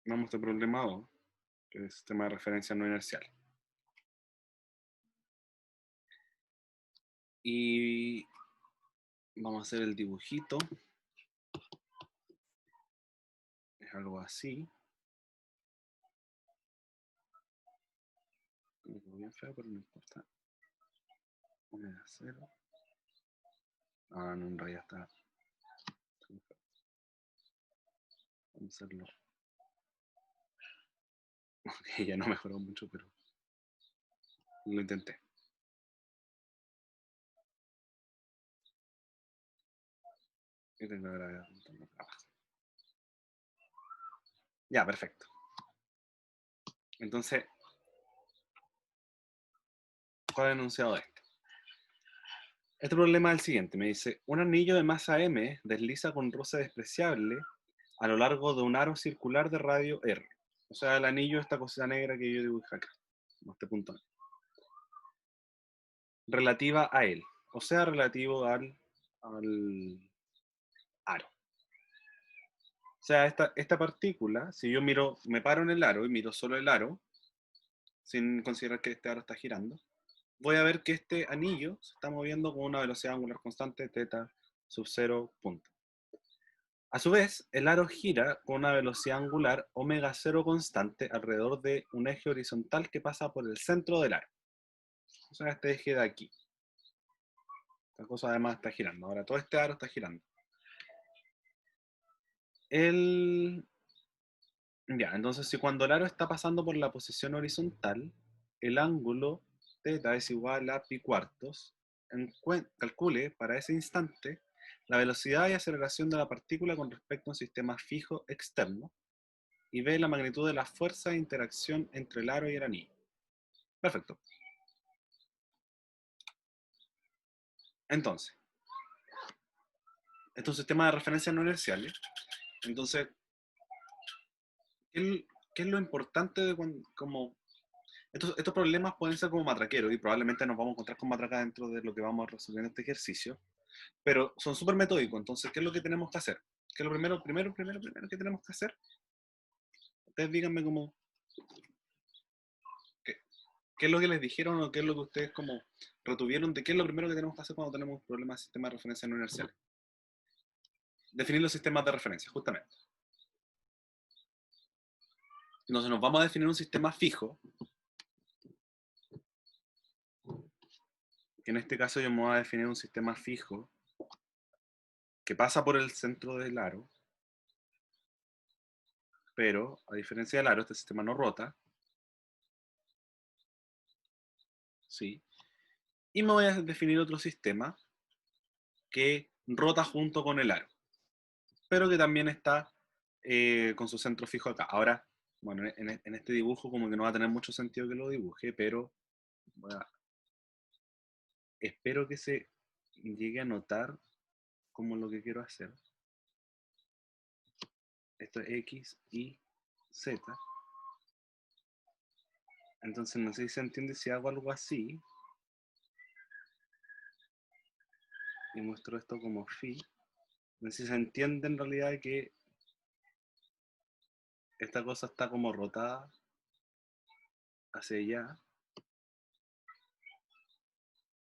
Vamos a este problema 2, que es el sistema de referencia no inercial. Y vamos a hacer el dibujito. Es algo así. Me quedó bien feo, pero no importa. Omega 0. Ah, no, en realidad está. Vamos a hacerlo. Ok, ya no mejoró mucho, pero lo intenté. Y tengo la gravedad abajo. Ya, perfecto. Entonces, ¿cuál es el enunciado de esto? Este problema es el siguiente. Me dice, un anillo de masa M desliza con roce despreciable a lo largo de un aro circular de radio R. O sea, el anillo, esta cosa negra que yo dibujé acá, en este punto. Relativa a él. O sea, relativo al aro. O sea, esta partícula, si yo miro, me paro en el aro y miro solo el aro, sin considerar que este aro está girando, voy a ver que este anillo se está moviendo con una velocidad angular constante, θ sub 0 punto. A su vez, el aro gira con una velocidad angular omega 0 constante alrededor de un eje horizontal que pasa por el centro del aro. O sea, este eje de aquí. Esta cosa además está girando. Ahora todo este aro está girando. Ya, entonces si cuando el aro está pasando por la posición horizontal, el ángulo θ es igual a pi cuartos, calcule para ese instante la velocidad y aceleración de la partícula con respecto a un sistema fijo externo y ve la magnitud de la fuerza de interacción entre el aro y el anillo. Perfecto. Entonces, este es un sistema de referencias no inerciales. Entonces, ¿qué es lo importante de como estos problemas pueden ser como matraqueros y probablemente nos vamos a encontrar con matraca dentro de lo que vamos a resolver en este ejercicio, pero son súper metódicos. Entonces, ¿qué es lo que tenemos que hacer? ¿Qué es lo primero que tenemos que hacer? Ustedes díganme como, ¿qué es lo que les dijeron o qué es lo que ustedes como retuvieron de qué es lo primero que tenemos que hacer cuando tenemos un problema de sistema de referencia no inerciales? Definir los sistemas de referencia, justamente. Entonces nos vamos a definir un sistema fijo, que en este caso yo me voy a definir un sistema fijo que pasa por el centro del aro, pero a diferencia del aro, este sistema no rota, ¿sí? Y me voy a definir otro sistema que rota junto con el aro, pero que también está con su centro fijo acá. Ahora, bueno, en este dibujo como que no va a tener mucho sentido que lo dibuje, pero espero que se llegue a notar como lo que quiero hacer. Esto es X, Y, Z. Entonces no sé si se entiende si hago algo así y muestro esto como phi. No sé si se entiende en realidad que esta cosa está como rotada hacia allá.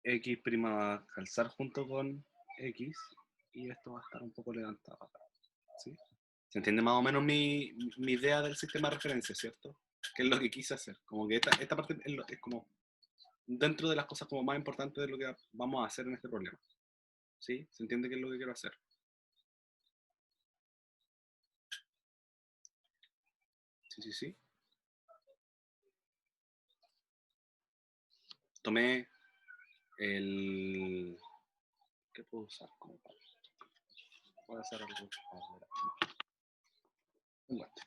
X' va a calzar junto con X y esto va a estar un poco levantado acá, ¿sí? ¿Se entiende más o menos mi idea del sistema de referencia, cierto? ¿Qué es lo que quise hacer? Como que esta parte es como dentro de las cosas como más importantes de lo que vamos a hacer en este problema, ¿sí? ¿Se entiende qué es lo que quiero hacer? Sí, sí, sí. Tomé el... ¿Qué puedo usar como para? Voy a hacer algo. Un guante.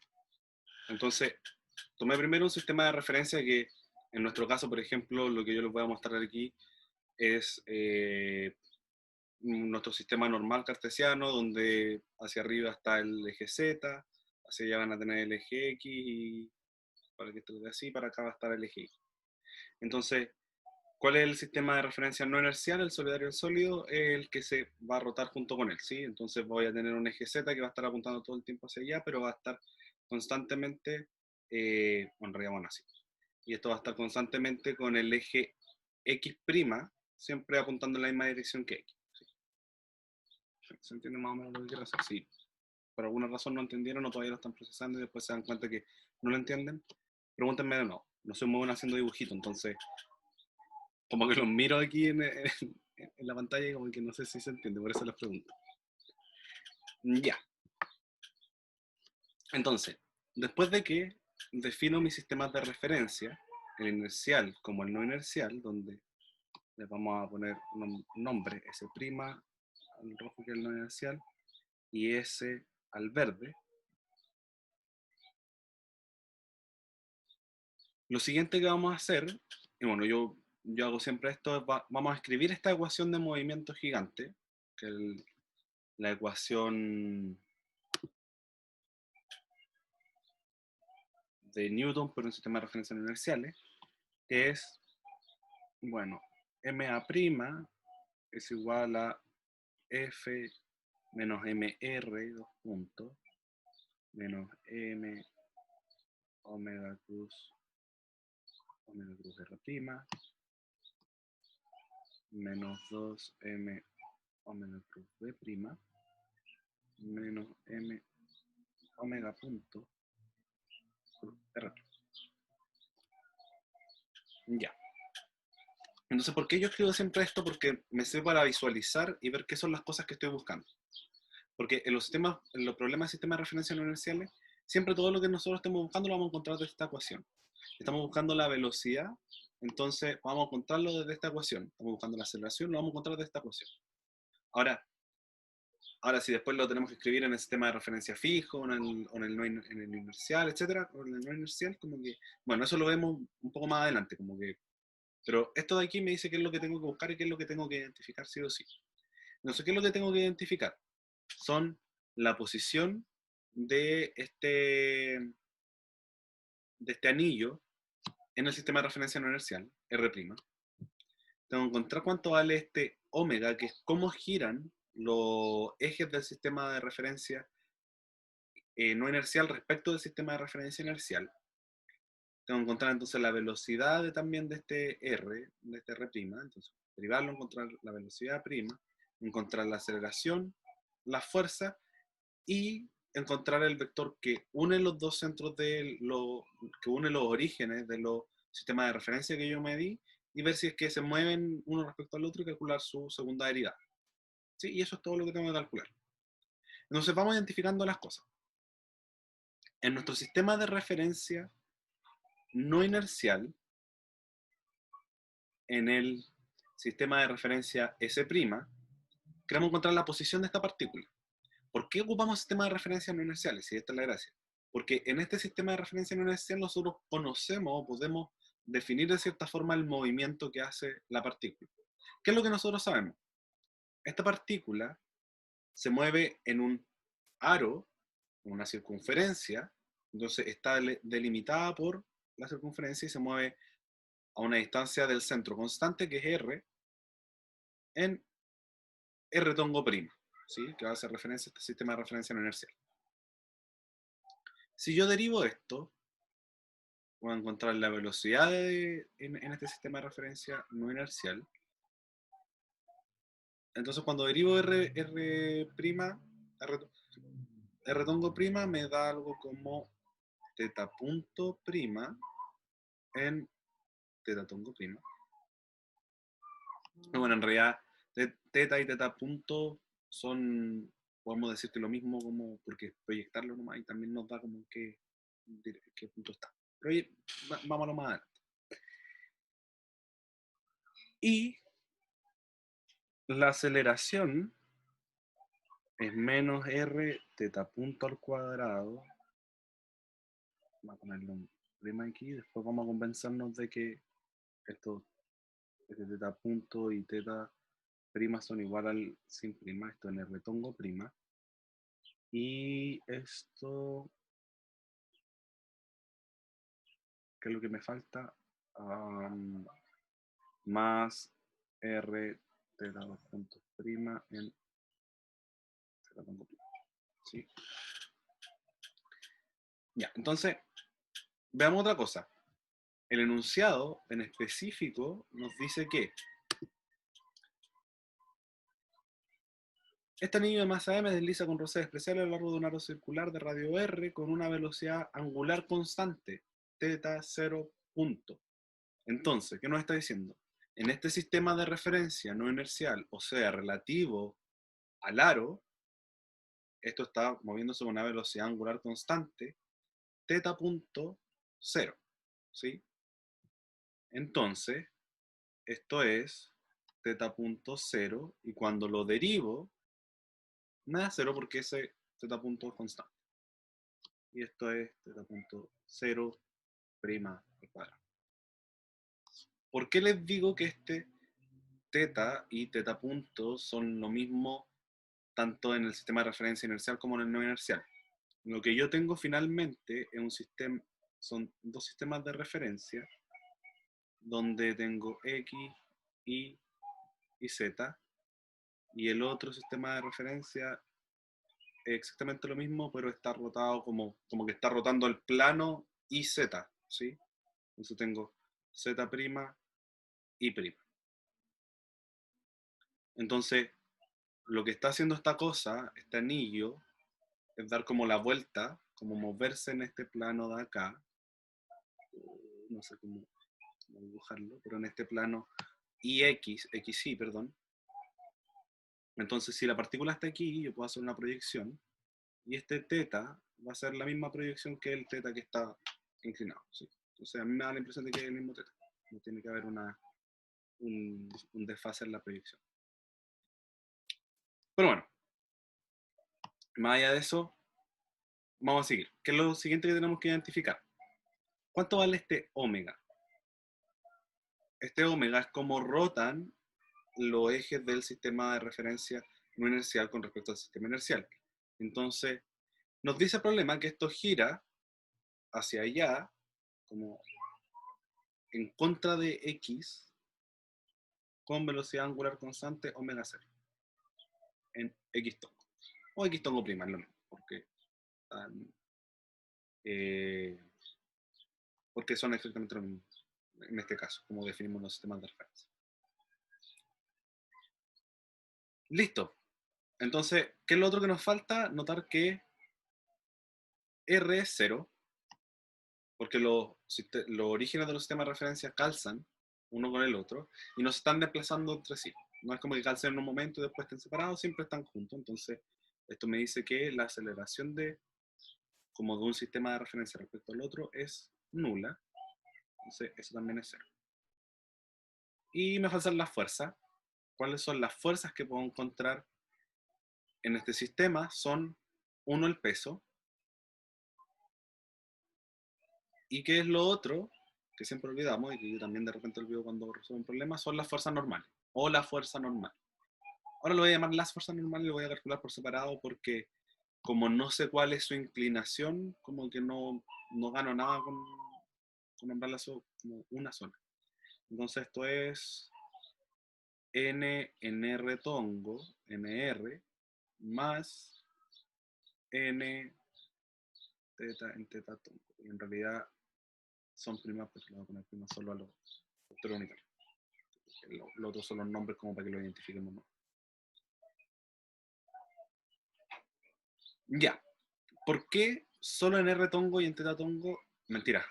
Entonces, tomé primero un sistema de referencia que, en nuestro caso, por ejemplo, lo que yo les voy a mostrar aquí es nuestro sistema normal cartesiano, donde hacia arriba está el eje Z, hacia allá van a tener el eje X, y para que esto quede así, para acá va a estar el eje Y. Entonces, ¿cuál es el sistema de referencia no inercial? El solidario del sólido es el que se va a rotar junto con él, ¿sí? Entonces voy a tener un eje Z que va a estar apuntando todo el tiempo hacia allá, pero va a estar constantemente, en realidad, bueno, así. Y esto va a estar constantemente con el eje X', siempre apuntando en la misma dirección que X. ¿Sí? ¿Se entiende más o menos lo que quiero hacer? Sí. Por alguna razón no entendieron o todavía lo están procesando y después se dan cuenta que no lo entienden, pregúntenme de nuevo. No soy muy bueno haciendo dibujitos, entonces como que los miro aquí en la pantalla y como que no sé si se entiende, por eso les pregunto. Ya. Entonces, después de que defino mis sistemas de referencia, el inercial como el no inercial, donde le vamos a poner un nombre, S', al rojo que es el no inercial, y S al verde. Lo siguiente que vamos a hacer, y bueno, yo hago siempre esto, vamos a escribir esta ecuación de movimiento gigante, que es la ecuación de Newton por un sistema de referencia no inerciales, que es, bueno, MA' es igual a F menos MR, dos puntos, menos M omega cruz R', menos 2M omega cruz B', menos M omega punto R'. Ya. Entonces, ¿por qué yo escribo siempre esto? Porque me sirve para visualizar y ver qué son las cosas que estoy buscando. Porque en los problemas de sistemas de referencia no inerciales, siempre todo lo que nosotros estemos buscando lo vamos a encontrar desde esta ecuación. Estamos buscando la velocidad, entonces vamos a encontrarlo desde esta ecuación. Estamos buscando la aceleración, lo vamos a encontrar desde esta ecuación. Ahora si después lo tenemos que escribir en el sistema de referencia fijo, en el inercial, etcétera, o en el no inercial, como que, bueno, eso lo vemos un poco más adelante, como que, pero esto de aquí me dice qué es lo que tengo que buscar y qué es lo que tengo que identificar sí o sí. No sé qué es lo que tengo que identificar. Son la posición de este anillo en el sistema de referencia no inercial, R'. Tengo que encontrar cuánto vale este omega, que es cómo giran los ejes del sistema de referencia no inercial respecto del sistema de referencia inercial. Tengo que encontrar entonces la velocidad también de este R, de este R', entonces derivarlo, encontrar la velocidad prima, encontrar la aceleración, la fuerza y encontrar el vector que une los dos centros que une los orígenes de los sistemas de referencia que yo medí y ver si es que se mueven uno respecto al otro y calcular su segunda derivada. ¿Sí? Y eso es todo lo que tengo que calcular. Entonces vamos identificando las cosas. En nuestro sistema de referencia no inercial, en el sistema de referencia S', queremos encontrar la posición de esta partícula. ¿Por qué ocupamos sistemas de referencia no inerciales? Si esta es la gracia. Porque en este sistema de referencia no inercial nosotros conocemos o podemos definir de cierta forma el movimiento que hace la partícula. ¿Qué es lo que nosotros sabemos? Esta partícula se mueve en un aro, una circunferencia, entonces está delimitada por la circunferencia y se mueve a una distancia del centro constante, que es R, en R tongo prima, ¿sí? Que va a hacer referencia a este sistema de referencia no inercial. Si yo derivo esto, voy a encontrar la velocidad en este sistema de referencia no inercial. Entonces cuando derivo R tongo prima me da algo como teta punto prima en teta tongo prima. Bueno, en realidad teta y teta punto podemos decir que lo mismo, como porque proyectarlo nomás y también nos da como qué punto está. Pero oye, vámonos más adelante. Y la aceleración es menos r teta punto al cuadrado. Vamos a ponerlo en prima aquí, después vamos a convencernos de que esto de teta punto y teta prima son igual al sin prima, esto en r tongo prima. Y esto, ¿qué es lo que me falta? Más r teta 2 puntos prima en teta tongo prima. ¿Sí? Ya, entonces, veamos otra cosa. El enunciado en específico nos dice que este anillo de masa M desliza con roces especiales a lo largo de un aro circular de radio R con una velocidad angular constante, θ 0 punto. Entonces, ¿qué nos está diciendo? En este sistema de referencia no inercial, o sea, relativo al aro, esto está moviéndose con una velocidad angular constante, θ punto 0, ¿sí? Entonces, esto es θ punto 0, y cuando lo derivo, me da 0 porque ese θ punto es constante. Y esto es θ punto 0 prima al cuadrado. ¿Por qué les digo que este θ y θ punto son lo mismo tanto en el sistema de referencia inercial como en el no inercial? Lo que yo tengo finalmente es un sistema, son dos sistemas de referencia donde tengo X, Y y Z, y el otro sistema de referencia es exactamente lo mismo, pero está rotado como que está rotando el plano YZ, ¿sí? Entonces tengo Z', Y'. Entonces, lo que está haciendo esta cosa, este anillo, es dar como la vuelta, como moverse en este plano de acá, no sé cómo dibujarlo, pero en este plano XY, perdón. Entonces, si la partícula está aquí, yo puedo hacer una proyección, y este θ va a ser la misma proyección que el θ que está inclinado, ¿sí? Entonces, a mí me da la impresión de que es el mismo θ. No tiene que haber un desfase en la proyección. Pero bueno, más allá de eso, vamos a seguir. ¿Qué es lo siguiente que tenemos que identificar? ¿Cuánto vale este omega? Este omega es como rotan los ejes del sistema de referencia no inercial con respecto al sistema inercial. Entonces, nos dice el problema que esto gira hacia allá, como en contra de X, con velocidad angular constante omega 0, en X tongo. O X tongo prima, es lo mismo, eh, porque son exactamente lo mismo, en este caso, como definimos los sistemas de referencia. Listo. Entonces, ¿qué es lo otro que nos falta? Notar que R es 0, porque los orígenes de los sistemas de referencia calzan uno con el otro y no se están desplazando entre sí. No es como que calcen en un momento y después estén separados, siempre están juntos. Entonces, esto me dice que la aceleración como de un sistema de referencia respecto al otro es nula. Entonces, eso también es 0. Y me faltan las fuerzas. ¿Cuáles son las fuerzas que puedo encontrar en este sistema? Son, uno, el peso. ¿Y qué es lo otro? Que siempre olvidamos y que yo también de repente olvido cuando resuelvo un problema, son las fuerzas normales o la fuerza normal. Ahora lo voy a llamar las fuerzas normales y lo voy a calcular por separado porque como no sé cuál es su inclinación, como que no gano nada con nombrarla como una sola. Entonces esto es N en R tongo, NR, más N teta en teta tongo. Y en realidad son primas, pero le voy a poner primas solo a los vectores unitarios. Los otros son los nombres como para que lo identifiquemos más. Ya. ¿Por qué solo en R tongo y en teta tongo? Mentira.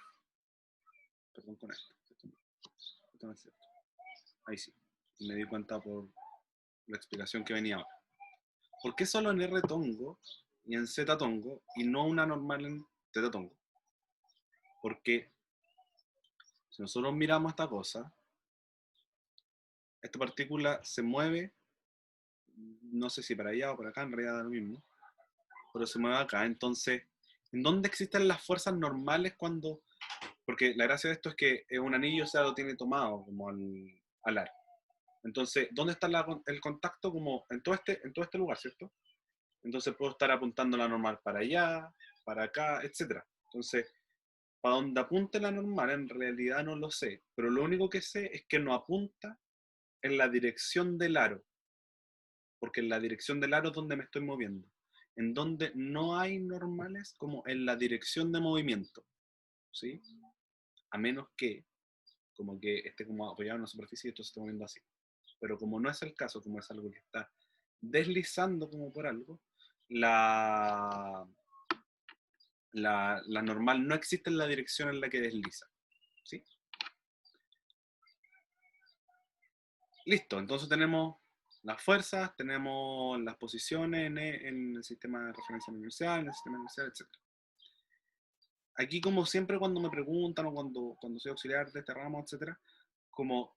Perdón con esto. Esto no es cierto. Ahí sí. Me di cuenta por la explicación que venía ahora. ¿Por qué solo en R tongo y en Z tongo y no una normal en teta tongo? Porque si nosotros miramos esta cosa, esta partícula se mueve, no sé si para allá o para acá, en realidad da lo mismo, pero se mueve acá. Entonces, ¿en dónde existen las fuerzas normales cuando...? Porque la gracia de esto es que un anillo, o sea, lo tiene tomado como al ar. Entonces, ¿dónde está el contacto? Como en todo este lugar, ¿cierto? Entonces puedo estar apuntando la normal para allá, para acá, etc. Entonces, para donde apunte la normal, en realidad no lo sé, pero lo único que sé es que no apunta en la dirección del aro, porque en la dirección del aro es donde me estoy moviendo. en donde no hay normales como en la dirección de movimiento, ¿sí? A menos que como que esté como apoyado en una superficie y esto se esté moviendo así. Pero como no es el caso, como es algo que está deslizando como por algo, la, la normal no existe en la dirección en la que desliza, ¿sí? Listo, entonces tenemos las fuerzas, tenemos las posiciones en el sistema de referencia universal, en el sistema universal, etc. Aquí, como siempre, cuando me preguntan o cuando soy auxiliar de este ramo, etc., como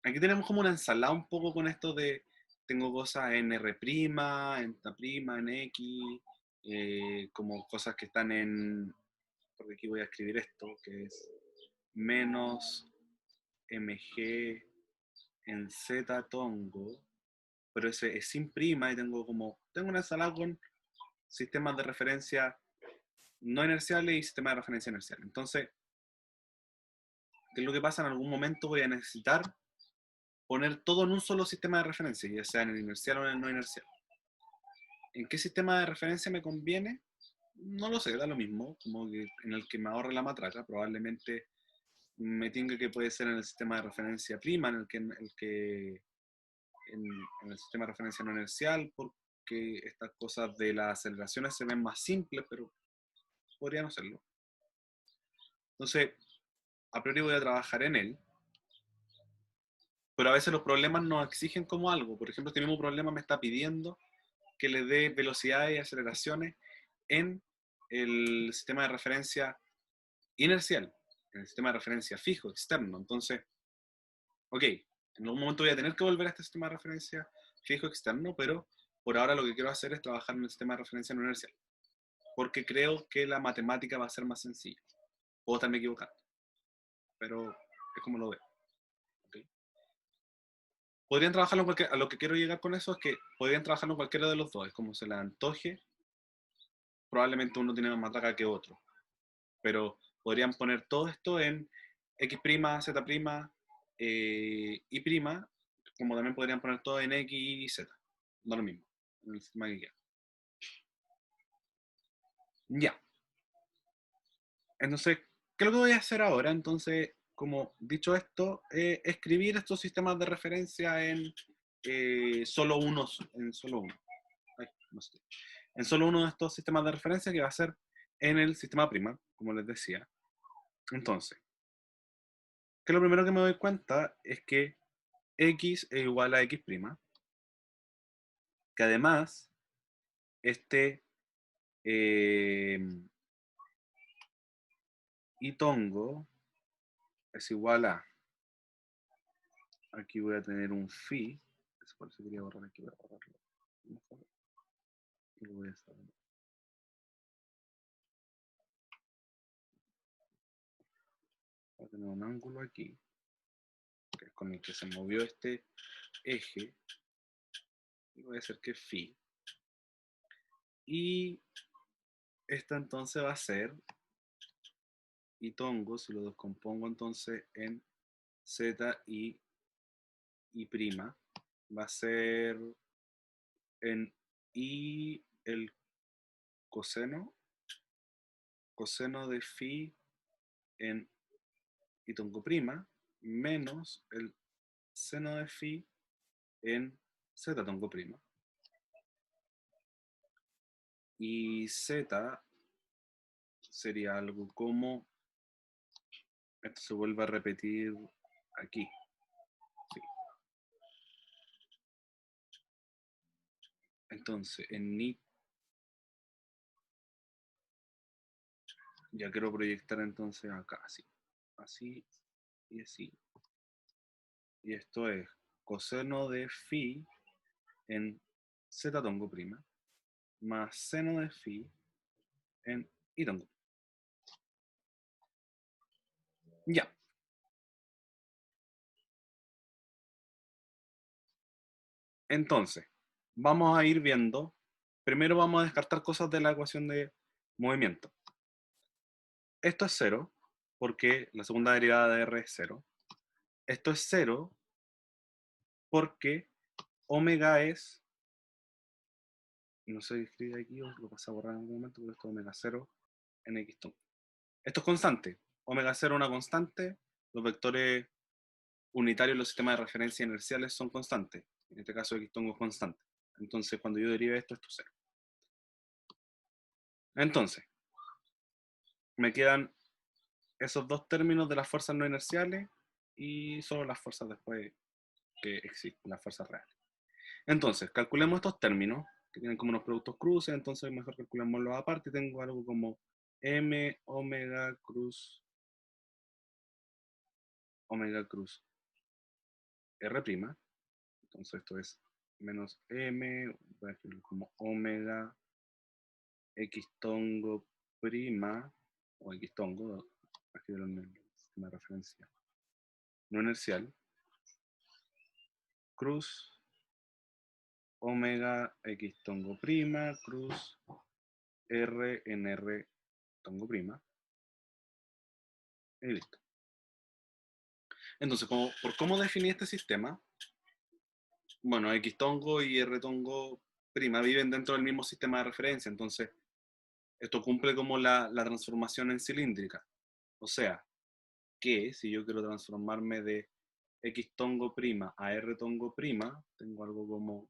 aquí tenemos como una ensalada un poco con esto de tengo cosas en R', en ta', en X, como cosas que están en, porque aquí voy a escribir esto, que es menos mg en z tongo, pero ese es sin prima y tengo una ensalada con sistemas de referencia no inerciales y sistemas de referencia inerciales. Entonces, ¿qué es lo que pasa? En algún momento voy a necesitar poner todo en un solo sistema de referencia, ya sea en el inercial o en el no inercial. ¿En qué sistema de referencia me conviene? No lo sé, da lo mismo, como que en el que me ahorre la matraca, probablemente me tenga que puede ser en el sistema de referencia prima, en el sistema de referencia no inercial, porque estas cosas de las aceleraciones se ven más simples, pero podría no serlo. Entonces, a priori voy a trabajar en él, pero a veces los problemas nos exigen como algo. Por ejemplo, este mismo problema me está pidiendo que le dé velocidades y aceleraciones en el sistema de referencia inercial, en el sistema de referencia fijo, externo. Entonces, ok, en algún momento voy a tener que volver a este sistema de referencia fijo externo, pero por ahora lo que quiero hacer es trabajar en el sistema de referencia no inercial, porque creo que la matemática va a ser más sencilla. Puedo estarme equivocando, pero es como lo veo. ¿Okay? Podrían trabajarlo en cualquier, a lo que quiero llegar con eso es que podrían trabajarlo en cualquiera de los dos, es como se les antoje, probablemente uno tiene más matraca que otro, pero podrían poner todo esto en X', Z', Y', como también podrían poner todo en X y Z, no lo mismo, en el sistema que queda. Ya, entonces, ¿qué es lo que voy a hacer ahora? Entonces, como dicho esto, escribir estos sistemas de referencia en solo unos, en solo uno. Ay, no sé. En solo uno de estos sistemas de referencia que va a ser en el sistema prima, como les decía. Entonces, que lo primero que me doy cuenta es que X es igual a X', que además este eh, itongo es igual a, aquí voy a tener un phi, por eso quería borrar aquí, voy a borrarlo mejor, y lo voy a hacer. Voy a tener un ángulo aquí, que es con el que se movió este eje, y voy a hacer que phi, y esta entonces va a ser itongo, si lo descompongo entonces en z y prima, va a ser en i el coseno, coseno de phi en itongo prima, menos el seno de phi en z tongo prima. Y z sería algo como, esto se vuelve a repetir aquí. Sí. Entonces, en ni, ya quiero proyectar entonces acá, así, así y así. Y esto es coseno de phi en z tongo prima más seno de phi en i tongo. Ya. Entonces, vamos a ir viendo. Primero vamos a descartar cosas de la ecuación de movimiento. Esto es 0, porque la segunda derivada de R es 0. Esto es 0 porque omega es no sé si escribe aquí o lo pasé a borrar en algún momento, pero esto es omega 0 en X tongo. Esto es constante. Omega 0 es una constante. Los vectores unitarios en los sistemas de referencia inerciales son constantes. En este caso X tongo es constante. Entonces cuando yo derive esto es 0. Entonces, me quedan esos dos términos de las fuerzas no inerciales y solo las fuerzas después que existen, las fuerzas reales. Entonces, calculemos estos términos, que tienen como unos productos cruces, entonces mejor calculémoslos aparte. Tengo algo como m omega cruz r'. Entonces esto es menos m, voy a escribirlo como omega x tongo prima, o x tongo, voy a escribirlo en el sistema de referencia no inercial, cruz omega x tongo prima, cruz r en r tongo prima, y listo. Entonces, por cómo definí este sistema, bueno, x tongo y r tongo prima viven dentro del mismo sistema de referencia, entonces esto cumple como la transformación en cilíndrica. O sea, que si yo quiero transformarme de x tongo prima a r tongo prima, tengo algo como,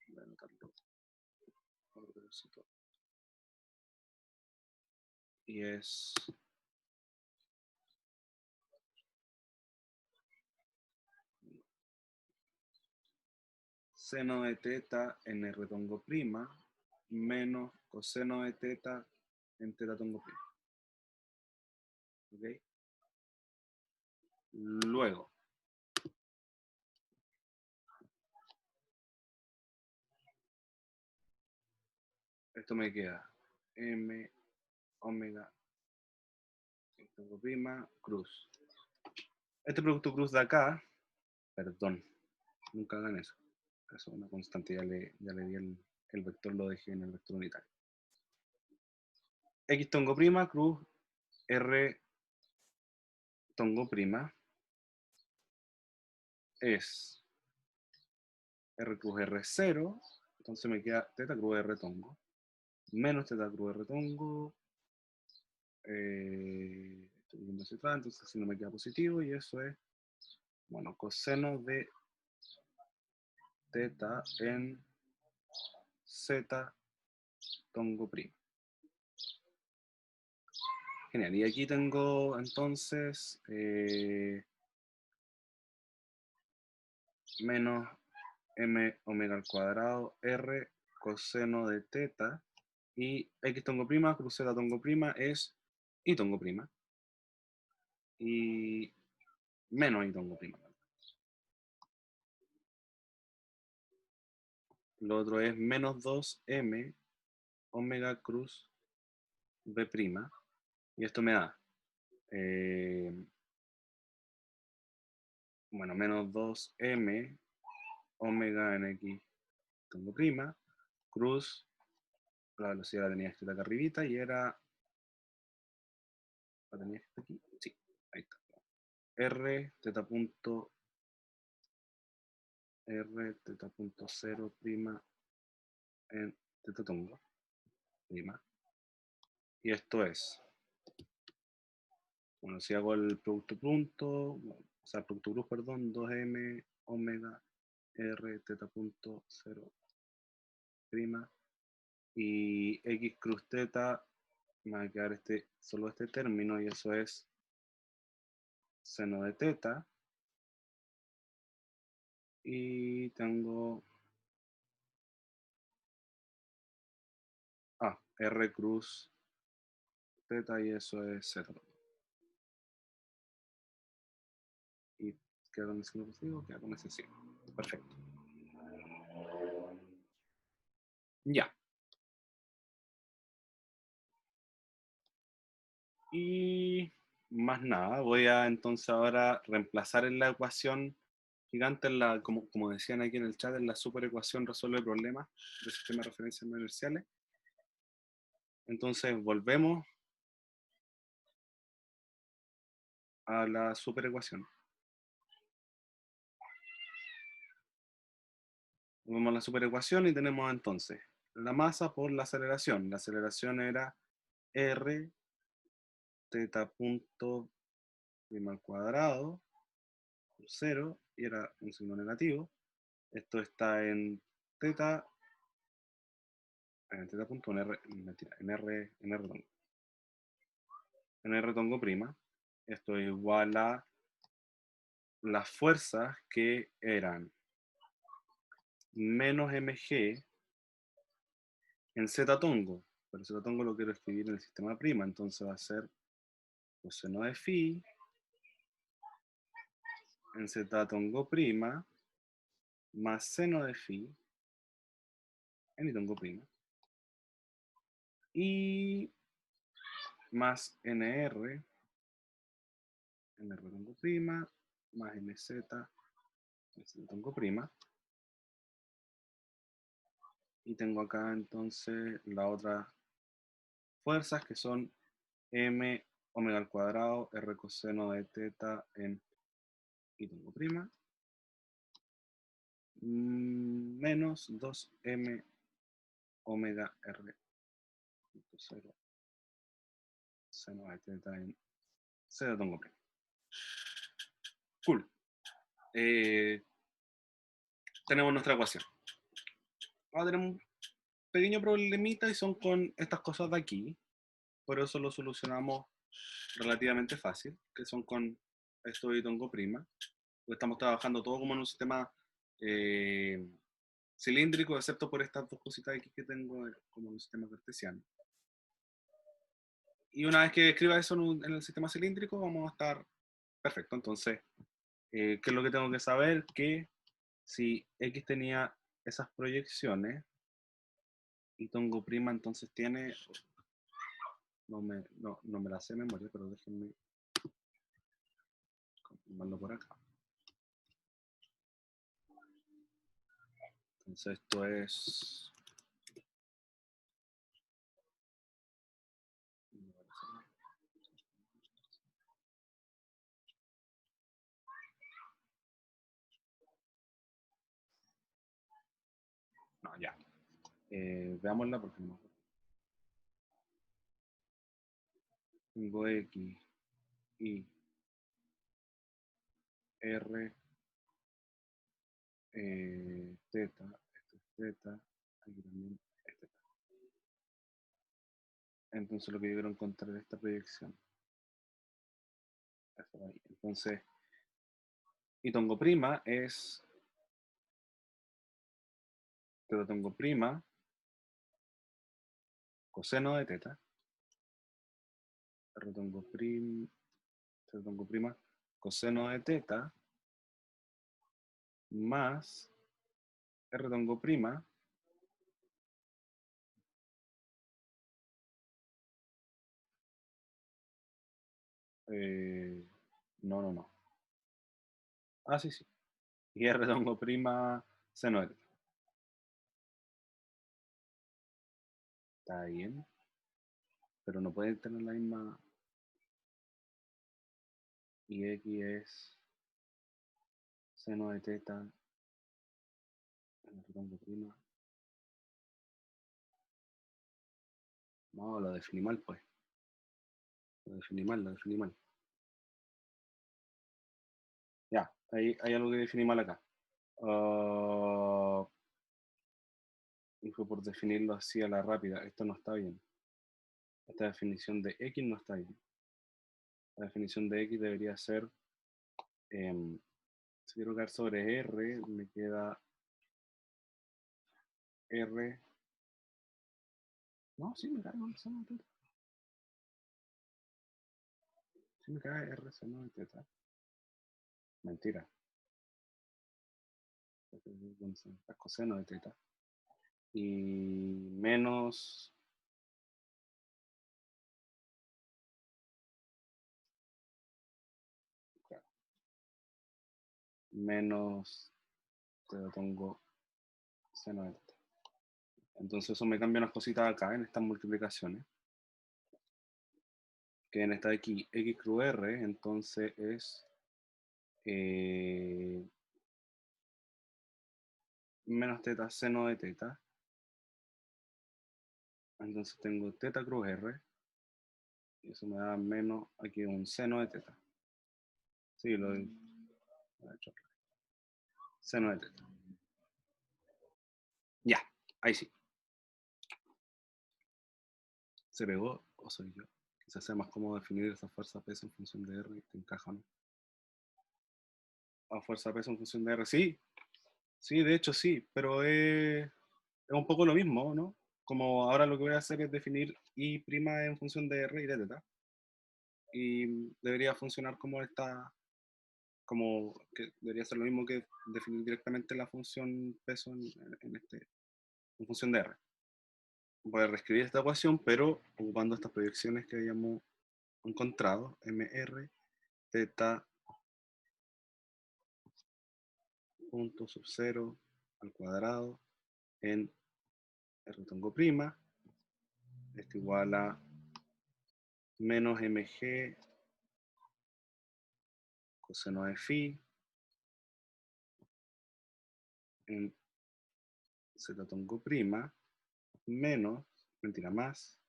voy a anotarlo, y es seno de teta en r tongo prima menos coseno de teta en teta tongo prima. ¿Ok? Luego, esto me queda m omega tongo prima cruz. Este producto cruz de acá, perdón, nunca hagan eso. Eso es una constante, ya le di el vector, lo dejé en el vector unitario. X tongo prima cruz R tongo prima es R cruz R0, entonces me queda teta cruz R tongo, menos teta cruz R tongo, estoy viendo hacia atrás, entonces si no me queda positivo, y eso es, bueno, coseno de teta en Z tongo prima. Genial, y aquí tengo entonces menos m omega al cuadrado r coseno de teta, y x tongo prima cruz z tongo prima es y tongo prima, y menos y tongo prima. Lo otro es menos 2m omega cruz b prima, y esto me da bueno, menos 2m omega en x tongo prima cruz, la velocidad la tenía escrita acá arribita, y era, la tenía escrita aquí, sí, ahí está, r teta punto r teta punto 0 prima en teta tongo prima, y esto es, bueno, si hago el producto punto, o sea, el producto cruz, perdón, 2m omega r teta punto 0 prima, y x cruz teta, me va a quedar solo este término, y eso es seno de teta, y tengo r cruz teta, y eso es z. Y queda con el signo positivo, queda con ese signo. Perfecto. Ya. Y más nada, voy a entonces ahora reemplazar en la ecuación gigante, como decían aquí en el chat, en la superecuación resuelve problemas del sistema de referencias no inerciales. Entonces volvemos a la superecuación. Volvemos a la superecuación y tenemos entonces la masa por la aceleración. La aceleración era r teta punto prima al cuadrado por 0 y era un signo negativo. Esto está en teta, teta punto, en r, mentira, en r tongo prima. Esto es igual a las fuerzas que eran menos mg en z tongo. Pero z tongo lo quiero escribir en el sistema prima, entonces va a ser coseno de phi en z tongo prima más seno de phi en i tongo prima y más nr tongo prima más mz tongo prima. Y tengo acá entonces las otras fuerzas que son m omega al cuadrado r coseno de teta en i tongo prima menos 2m omega r punto 0 seno de teta en z tongo prima. Cool. Tenemos nuestra ecuación. Ahora tenemos un pequeño problemita y son con estas cosas de aquí. Por eso lo solucionamos relativamente fácil, que son con esto de tongo prima. Pues estamos trabajando todo como en un sistema cilíndrico, excepto por estas dos cositas aquí que tengo como en un sistema cartesiano. Y una vez que escriba eso en el sistema cilíndrico, vamos a estar perfecto. Entonces, ¿qué es lo que tengo que saber? Que si X tenía esas proyecciones y tongo prima entonces tiene, no me la sé de memoria, pero déjenme confirmarlo por acá. Entonces esto es... No, ya. Veámosla porque no. Tengo X, Y, R, teta, esto es teta, aquí también es teta. Entonces lo que yo quiero encontrar es esta proyección. Ahí. Entonces, y tongo prima es, pero tongo prima, coseno de teta, r tongo prima, coseno de teta, más r tongo prima, no. Ah, sí. Y r tongo prima, seno de teta. Está bien, pero no pueden tener la misma. Y X es seno de teta, r tongo prima. No, lo definí mal, pues. Lo definí mal. Ya, hay algo que definí mal acá. Y fue por definirlo así a la rápida. Esto no está bien. Esta definición de X no está bien. La definición de X debería ser, si quiero quedar sobre R, me queda R. No, sí me cae R seno de teta. Sí me cae R seno de teta. Mentira. Es coseno de teta. Y menos. Claro, menos. Te lo pongo seno de teta. Entonces eso me cambia unas cositas acá en estas multiplicaciones. Que en esta aquí, X cruz R, entonces es menos teta seno de teta. Entonces tengo teta cruz R, y eso me da menos, aquí un seno de teta. Sí, lo he hecho. Seno de teta. Ya, ahí sí. ¿Se pegó o soy yo? Quizás sea más cómodo definir esa fuerza peso en función de R y te encaja, ¿no? A fuerza peso en función de R, sí. Sí, de hecho sí, pero es un poco lo mismo, ¿no? Como ahora lo que voy a hacer es definir I' en función de R y de teta. Y debería funcionar como esta, como que debería ser lo mismo que definir directamente la función peso en función de R. Voy a reescribir esta ecuación, pero ocupando estas proyecciones que habíamos encontrado, mr teta punto sub 0 al cuadrado en r tongo prima, esto igual a menos mg coseno de phi en z tongo prima menos, mentira, más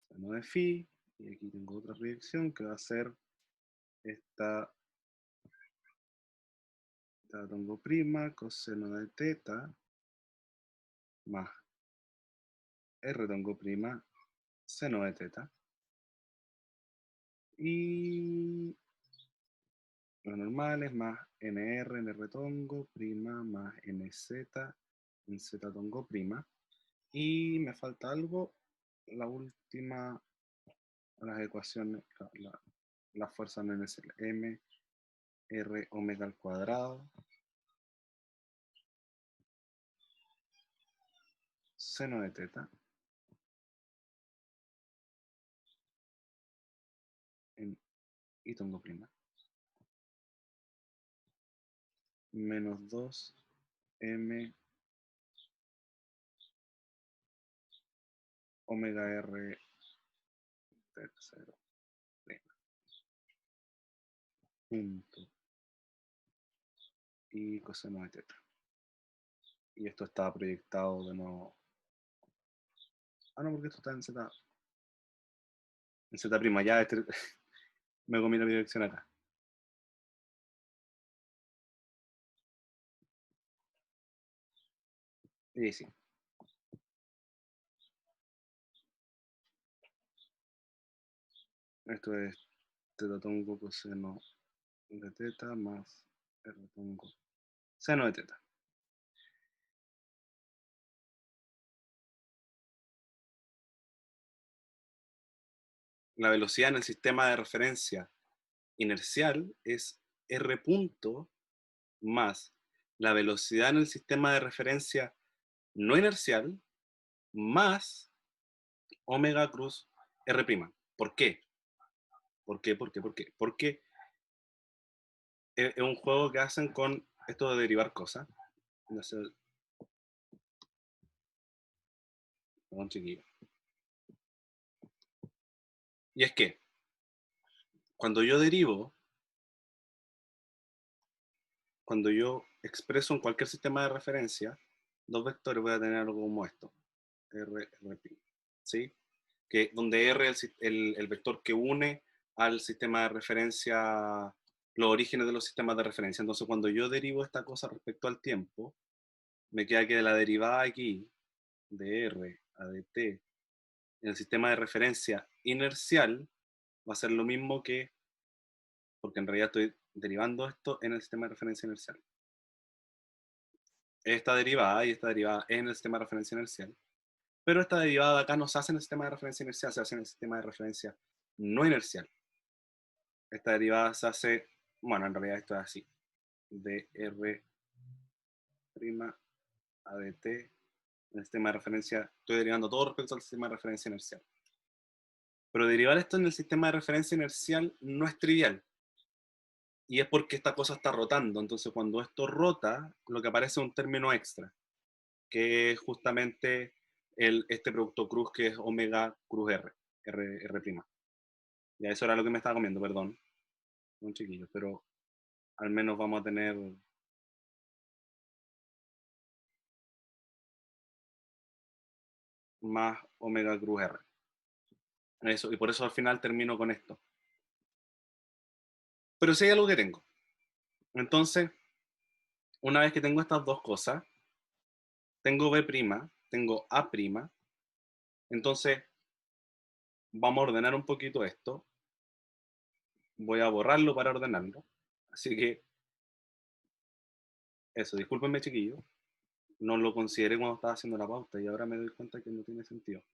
seno de phi, y aquí tengo otra proyección que va a ser esta tongo prima coseno de teta más r tongo prima seno de teta, y lo normal es más nr en r tongo prima más nz en z tongo prima, y me falta algo, la última, las ecuaciones, la fuerza no es el m r omega al cuadrado seno de teta en y tongo prima menos 2 m omega r tercero prima punto y coseno de teta. Y esto está proyectado de nuevo. Ah, no, porque esto está en z prima. Ya me comí la dirección acá. Y sí. Esto es teta tongo coseno de teta más r tongo seno de teta. La velocidad en el sistema de referencia inercial es r punto más la velocidad en el sistema de referencia no inercial más omega cruz r prima. ¿Por qué? ¿Por qué? ¿Por qué? ¿Por qué? Porque es un juego que hacen con esto de derivar cosas. No sé, perdón, chiquillo. Y es que cuando yo derivo, cuando yo expreso en cualquier sistema de referencia, dos vectores, voy a tener algo como esto, R, R', ¿sí? Que, donde R es el vector que une al sistema de referencia, los orígenes de los sistemas de referencia. Entonces, cuando yo derivo esta cosa respecto al tiempo, me queda que la derivada aquí, de R a de t, en el sistema de referencia inercial, va a ser lo mismo que, porque en realidad estoy derivando esto en el sistema de referencia inercial. Esta derivada y esta derivada en el sistema de referencia inercial, pero esta derivada acá no se hace en el sistema de referencia inercial, se hace en el sistema de referencia no inercial. Esta derivada se hace, bueno, en realidad esto es así, de r' a de t en el sistema de referencia, estoy derivando todo respecto al sistema de referencia inercial. Pero derivar esto en el sistema de referencia inercial no es trivial, y es porque esta cosa está rotando. Entonces, cuando esto rota, lo que aparece es un término extra, que es justamente este producto cruz que es omega cruz R'. Ya eso era lo que me estaba comiendo, perdón, un chiquillo, pero al menos vamos a tener. más omega cruz R. Eso, y por eso al final termino con esto. Pero sí hay algo que tengo. Entonces, una vez que tengo estas dos cosas, tengo B', tengo A', entonces vamos a ordenar un poquito esto. Voy a borrarlo para ordenarlo. Así que, eso, discúlpenme chiquillos. No lo consideré cuando estaba haciendo la pauta y ahora me doy cuenta que no tiene sentido.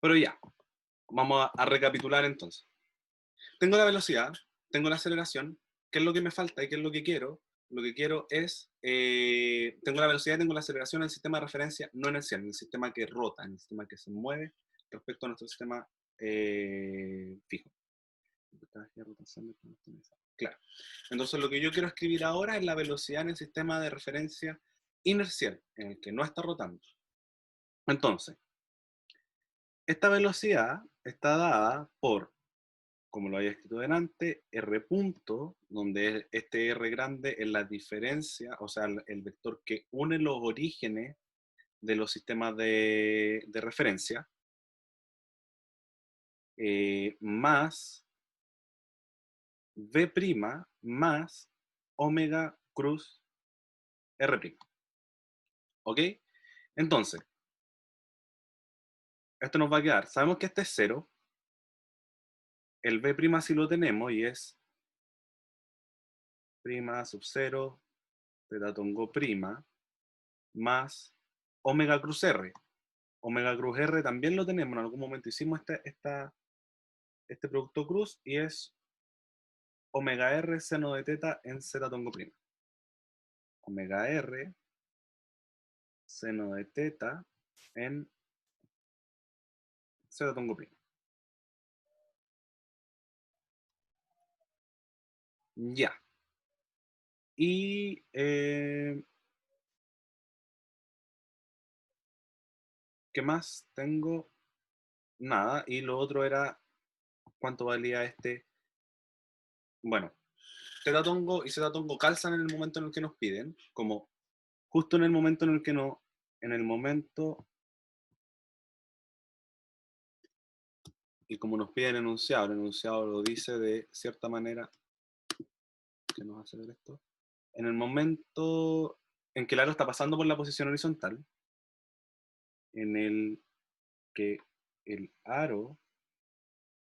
Pero ya, vamos a recapitular entonces. Tengo la velocidad, tengo la aceleración, ¿qué es lo que me falta y qué es lo que quiero? Lo que quiero es, tengo la velocidad y tengo la aceleración en el sistema de referencia no inercial, en el sistema que rota, en el sistema que se mueve respecto a nuestro sistema fijo. Claro. Entonces lo que yo quiero escribir ahora es la velocidad en el sistema de referencia inercial, en el que no está rotando. Entonces, esta velocidad está dada por, como lo había escrito delante, R punto, donde este R grande es la diferencia, o sea, el vector que une los orígenes de los sistemas de referencia, más V' más omega cruz R'. ¿Ok? Entonces, esto nos va a quedar, sabemos que este es 0, el V' sí lo tenemos y es prima sub 0, teta tongo prima, más omega cruz R. Omega cruz R también lo tenemos, en algún momento hicimos este producto cruz y es omega R seno de teta en z tongo prima. Omega R seno de teta en z tongo prima. Ya. Y ¿qué más tengo? Nada. Y lo otro era cuánto valía este. Bueno, teta tongo y z tongo calzan en el momento en el que nos piden, como justo en el momento en el que no, en el momento, y como nos pide el enunciado lo dice de cierta manera, que nos hace ver esto, en el momento en que el aro está pasando por la posición horizontal, en el que el aro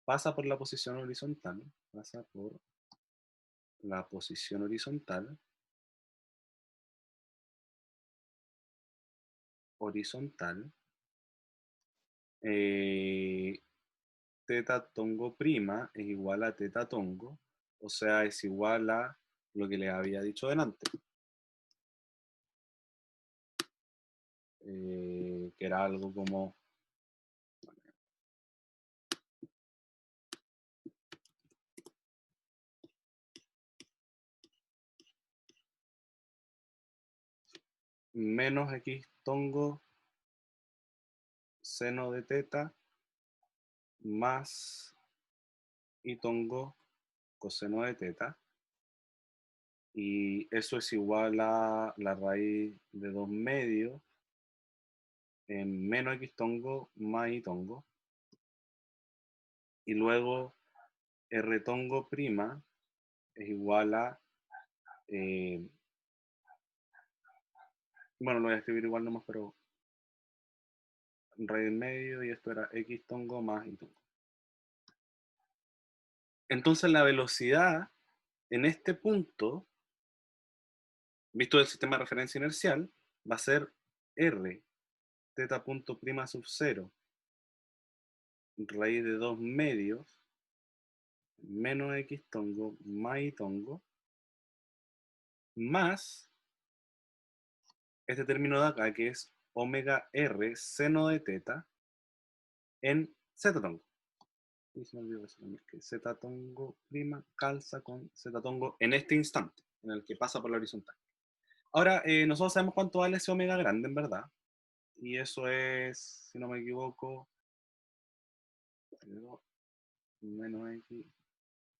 pasa por la posición horizontal, pasa por la posición horizontal, eh, teta tongo prima es igual a teta tongo, o sea, es igual a lo que les había dicho delante, que era algo como menos x tongo seno de teta más y tongo coseno de teta, y eso es igual a la raíz de 2 medios en menos x tongo más y tongo, y luego r tongo prima es igual a, bueno, lo voy a escribir igual nomás, pero raíz medio, y esto era x tongo más y tongo. Entonces la velocidad en este punto, visto del sistema de referencia inercial, va a ser r teta punto prima sub 0 raíz de 2 medios menos x tongo más y tongo más este término de acá que es omega r seno de teta en z tongo. Y se me olvidó eso también, que z tongo prima calza con z tongo en este instante en el que pasa por la horizontal. Ahora, nosotros sabemos cuánto vale ese omega grande en verdad, y eso es, si no me equivoco, menos x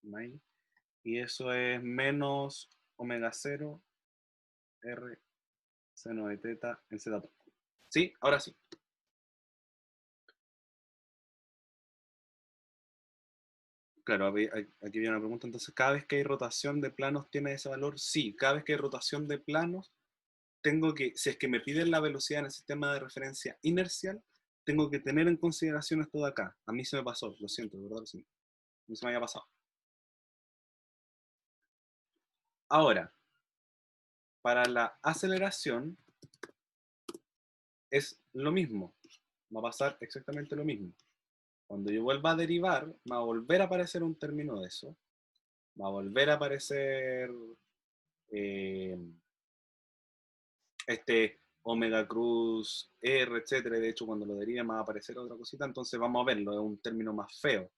más y, eso es menos omega 0 r seno de teta en z tongo. ¿Sí? Ahora sí. Claro, aquí viene una pregunta. Entonces, ¿cada vez que hay rotación de planos tiene ese valor? Sí, cada vez que hay rotación de planos, tengo que, si es que me piden la velocidad en el sistema de referencia inercial, tengo que tener en consideración esto de acá. A mí se me pasó, lo siento, de verdad lo siento. No se me había pasado. Ahora, para la aceleración es lo mismo. Va a pasar exactamente lo mismo. Cuando yo vuelva a derivar, va a volver a aparecer un término de eso. Va a volver a aparecer eh, este omega cruz R, etcétera. De hecho, cuando lo derive va a aparecer otra cosita. Entonces vamos a verlo, es un término más feo.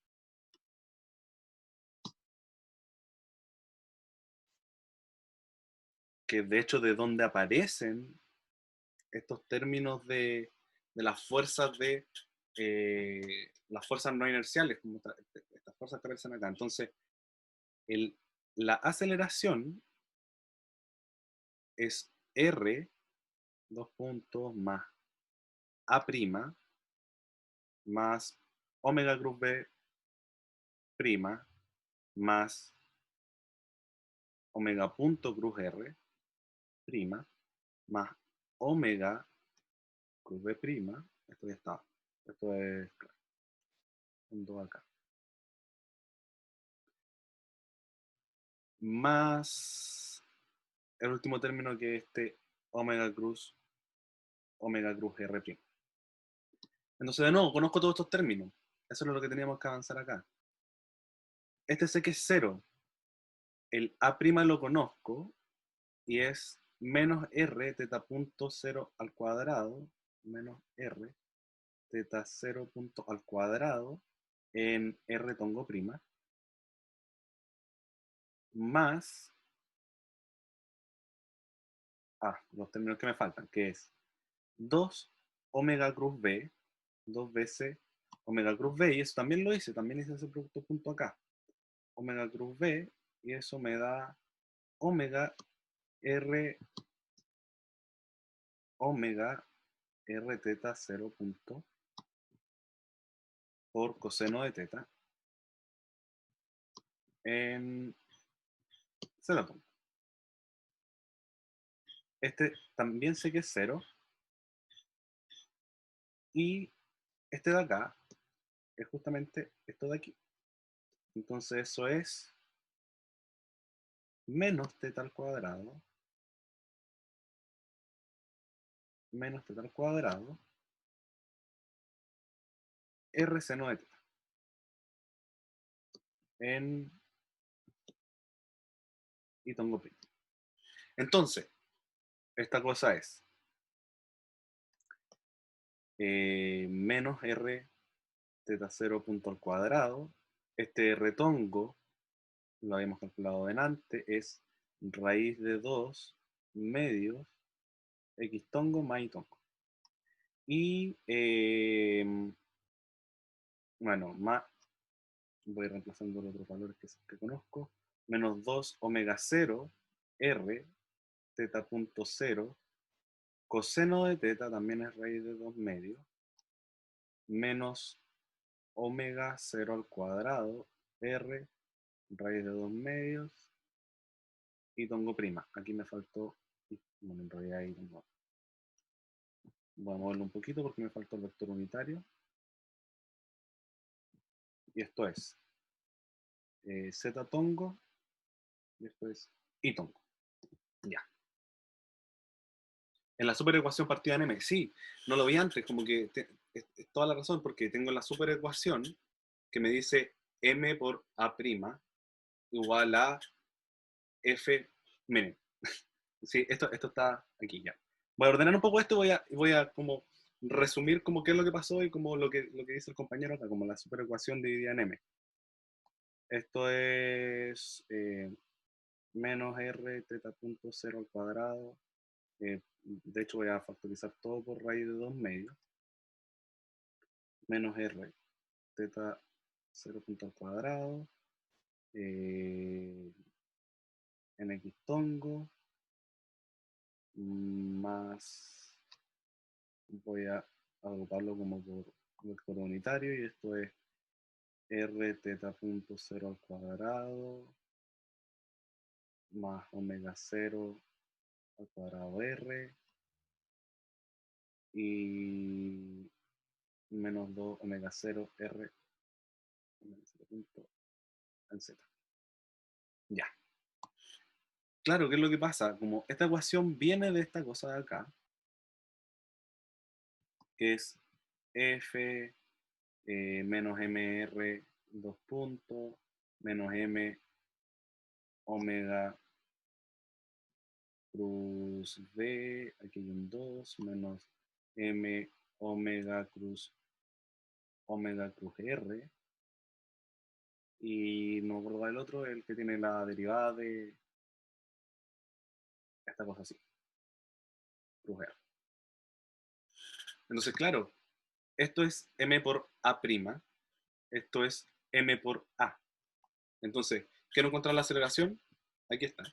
Que de hecho de donde aparecen estos términos de las fuerzas no inerciales, como estas fuerzas que aparecen acá. Entonces, el, la aceleración es R, dos puntos, más A' más omega cruz B prima más omega punto cruz R prima más omega cruz B prima, esto ya está, esto es punto acá, más el último término que es este omega cruz R prima. Entonces, de nuevo, conozco todos estos términos. Eso es lo que teníamos que avanzar acá. Este sé que es cero. El A' lo conozco y es menos R teta punto 0 al cuadrado, menos R teta 0 punto al cuadrado en R tongo prima, más, los términos que me faltan, que es 2 omega cruz B, 2 veces omega cruz B, y eso también lo hice, también hice ese producto punto acá, omega cruz B, y eso me da omega R, omega R teta 0 punto por coseno de teta en z punto. Este también sé que es 0, y este de acá es justamente esto de aquí. Entonces eso es menos teta al cuadrado, menos teta al cuadrado, R seno de teta en y tongo primo. Entonces, esta cosa es menos R teta 0 punto al cuadrado. Este retongo, lo habíamos calculado delante, es raíz de 2 medios x tongo más y tongo. Y bueno, más, voy reemplazando los otros valores que conozco, menos 2 omega 0 R teta punto 0 coseno de teta también es raíz de 2 medios menos omega 0 al cuadrado R raíz de 2 medios y tongo prima. Aquí me faltó, bueno, en realidad ahí tengo, voy a moverlo un poquito porque me faltó el vector unitario. Y esto es z tongo y esto es y tongo. Ya. En la superecuación partida en M, sí, no lo vi antes, como que es toda la razón, porque tengo la superecuación que me dice M por A' igual a F menos. Sí, esto está aquí ya. Voy a ordenar un poco esto y voy a como resumir como qué es lo que pasó y como lo que dice el compañero acá, como la superecuación dividida en M. Esto es menos R teta punto 0 al cuadrado. De hecho voy a factorizar todo por raíz de 2 medios. Menos R teta 0 punto al cuadrado. En X tongo más, voy a agruparlo como por vector unitario, y esto es r teta punto 0 al cuadrado más omega 0 al cuadrado r y menos 2 omega 0 r omega 0 punto en z. Ya. Claro, ¿qué es lo que pasa? Como esta ecuación viene de esta cosa de acá, que es f menos mr 2 puntos menos m omega cruz v, aquí hay un 2, menos m omega cruz r, y no me acuerdo del otro, el que tiene la derivada de esta cosa así, cruz r. Entonces, claro, esto es m por a', esto es m por a. Entonces, quiero encontrar la aceleración, aquí está.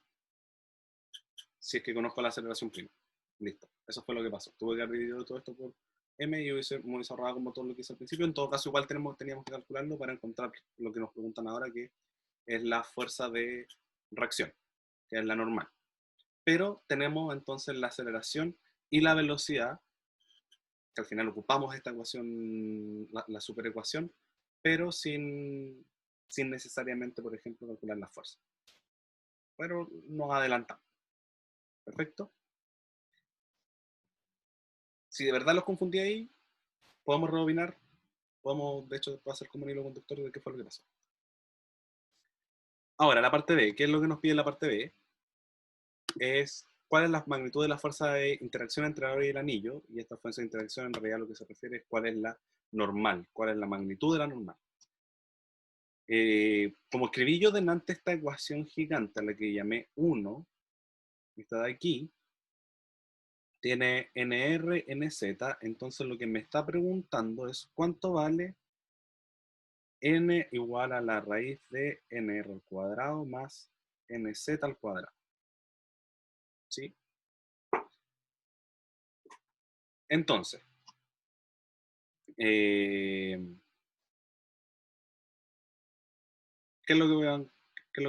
Si es que conozco la aceleración prima. Listo. Eso fue lo que pasó. Tuve que haber dividido todo esto por m y yo hubiese ahorrado como todo lo que hice al principio. En todo caso, igual teníamos que calcularlo para encontrar lo que nos preguntan ahora, que es la fuerza de reacción, que es la normal. Pero tenemos entonces la aceleración y la velocidad, que al final ocupamos esta ecuación, la superecuación, pero sin necesariamente, por ejemplo, calcular la fuerza. Pero nos adelantamos. Perfecto. Si de verdad los confundí ahí, podemos rebobinar, podemos de hecho hacer como un hilo conductor de qué fue lo que pasó. Ahora, la parte B, ¿qué es lo que nos pide la parte B? Es cuál es la magnitud de la fuerza de interacción entre el aro y el anillo, y esta fuerza de interacción en realidad lo que se refiere es cuál es la normal, cuál es la magnitud de la normal. Como escribí yo delante esta ecuación gigante a la que llamé 1, esta de aquí, tiene nr, nz, entonces lo que me está preguntando es cuánto vale n igual a la raíz de nr al cuadrado más nz al cuadrado. ¿Sí? Entonces, ¿qué es lo que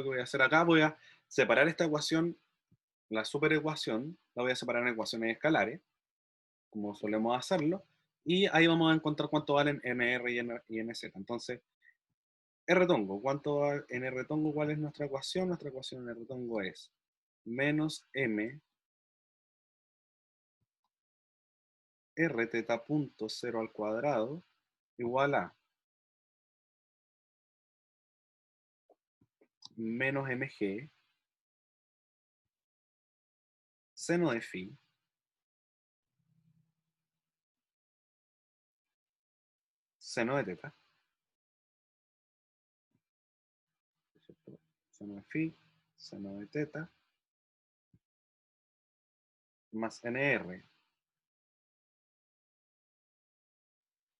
voy a hacer acá? Voy a separar esta ecuación, la superecuación, la voy a separar en ecuaciones escalares, como solemos hacerlo, y ahí vamos a encontrar cuánto valen nr y nz. Entonces, R-tongo, en R-tongo, ¿cuál es nuestra ecuación? Nuestra ecuación en R-tongo es menos m r teta punto 0 al cuadrado igual a menos mg seno de phi seno de teta, seno de phi seno de teta más nr,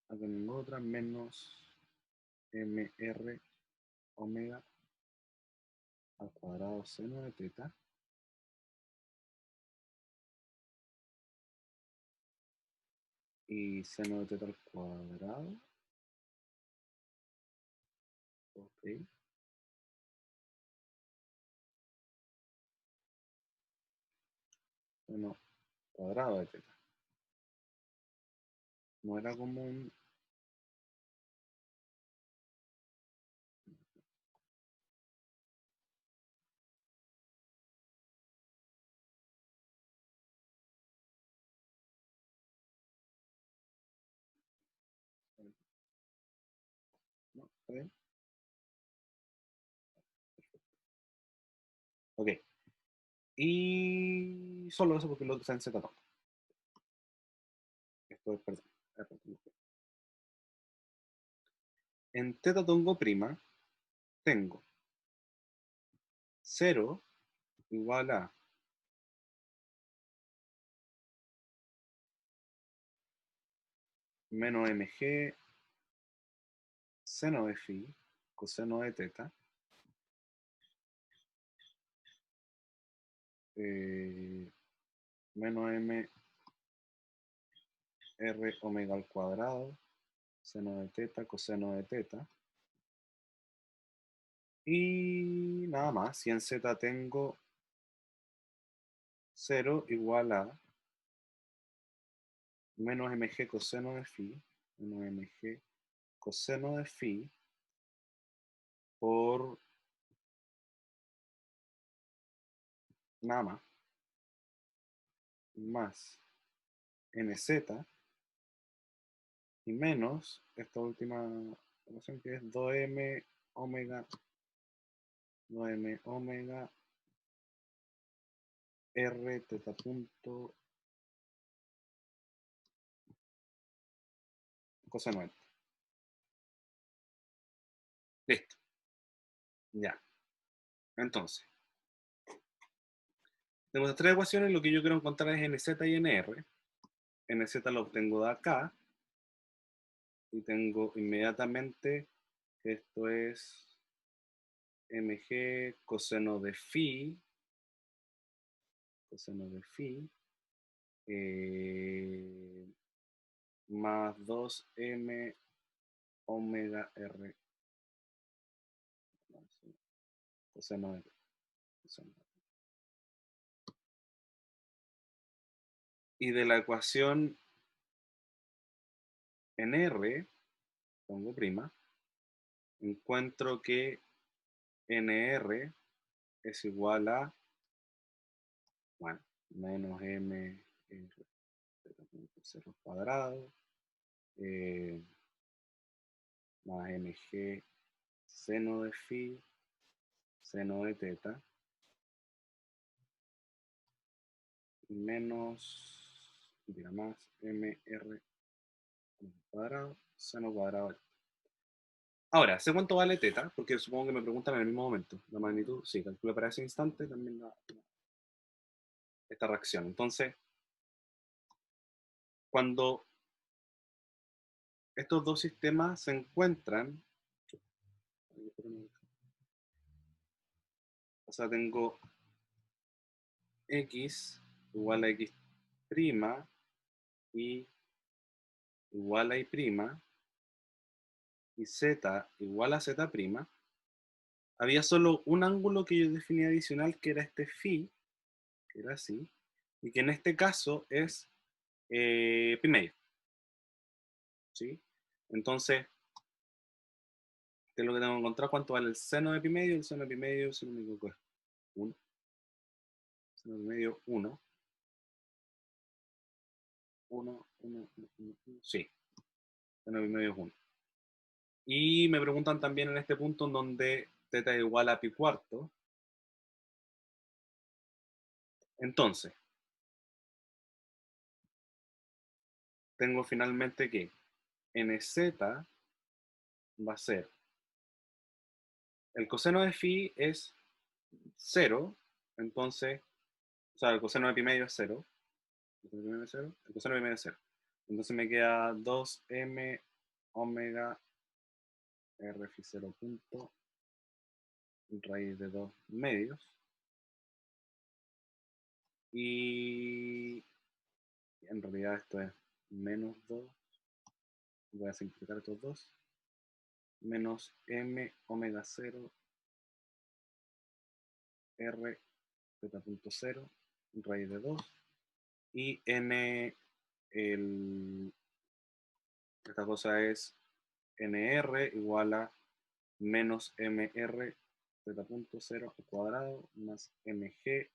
acá tengo otra, menos mr omega al cuadrado seno de teta y seno de teta al cuadrado, ok, seno cuadrado de teta. No era como un... ¿No? ¿Está bien? Ok. Y solo eso porque lo otro está en Z. Esto es, perdón. En teta tongo prima tengo 0 igual a menos mg seno de phi coseno de teta menos m r omega al cuadrado, seno de teta, coseno de teta. Y nada más, y en z tengo 0 igual a menos mg coseno de phi, menos mg coseno de phi por nada más nz y menos esta última ecuación que es 2m omega 2m omega r teta punto coseno de teta. Listo, ya. Entonces, tengo estas tres ecuaciones, lo que yo quiero encontrar es nz y nr. Nz lo obtengo de acá y tengo inmediatamente que esto es mg coseno de phi más 2m omega r coseno de coseno. Y de la ecuación en R, pongo prima, encuentro que NR es igual a, bueno, menos M R 0 cuadrado, más mg seno de phi, seno de teta, menos, dirá más, mr cuadrado, seno cuadrado. Ahora, sé cuánto vale teta, porque supongo que me preguntan en el mismo momento. La magnitud, sí, calculo para ese instante también esta reacción. Entonces, cuando estos dos sistemas se encuentran, o sea, tengo x igual a x prima y igual a y prima y z igual a z prima, había solo un ángulo que yo definí adicional que era este phi, que era así, y que en este caso es pi medio. ¿Sí? Entonces, ¿qué es lo que tengo que encontrar? ¿Cuánto vale el seno de pi medio? El seno de pi medio, si no me equivoco, es 1. Seno de pi medio, 1. 1, 1, 1, sí. Seno de pi medio es 1. Y me preguntan también en este punto en donde teta es igual a pi cuarto. Entonces, tengo finalmente que nz va a ser, el coseno de phi es 0, entonces, o sea, el coseno de pi medio es 0, el coseno de pi medio es 0. Entonces me queda 2m omega r phi 0 punto raíz de 2 medios. Y en realidad esto es menos 2, voy a simplificar estos dos, menos m omega 0 r zeta punto 0 raíz de 2 y n, esta cosa es nr igual a menos mr zeta punto 0 al cuadrado más mg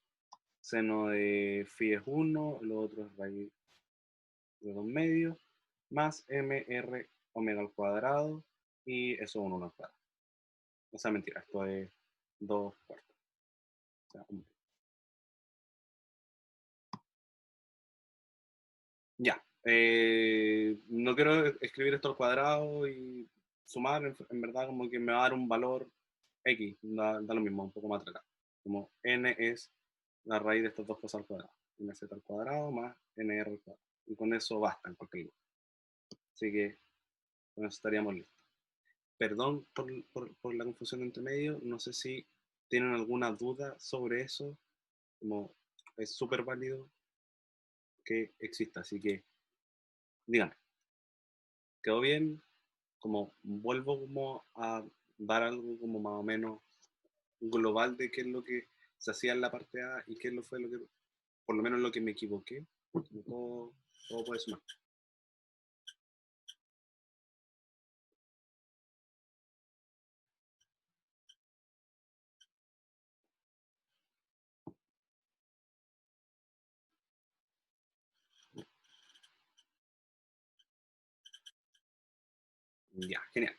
seno de phi es 1, lo otro es raíz de 2 medios, más mr omega al cuadrado, y eso es 1 al cuadrado. O sea, mentira, esto es 2 cuartos. O sea, ya. No quiero escribir esto al cuadrado y sumar, en verdad, como que me va a dar un valor X, da lo mismo, un poco más atrás. Como n es la raíz de estas dos cosas al cuadrado. nz al cuadrado más nr al cuadrado. Y con eso basta en cualquier lugar. Así que con eso estaríamos listos. Perdón por la confusión entre medio. No sé si tienen alguna duda sobre eso. Como es súper válido. que exista. Así que, díganme, ¿quedó bien? Como vuelvo como a dar algo como más o menos global de qué es lo que se hacía en la parte A y qué es lo fue lo que, por lo menos lo que me equivoqué. Todo puede sumar. Ya, genial.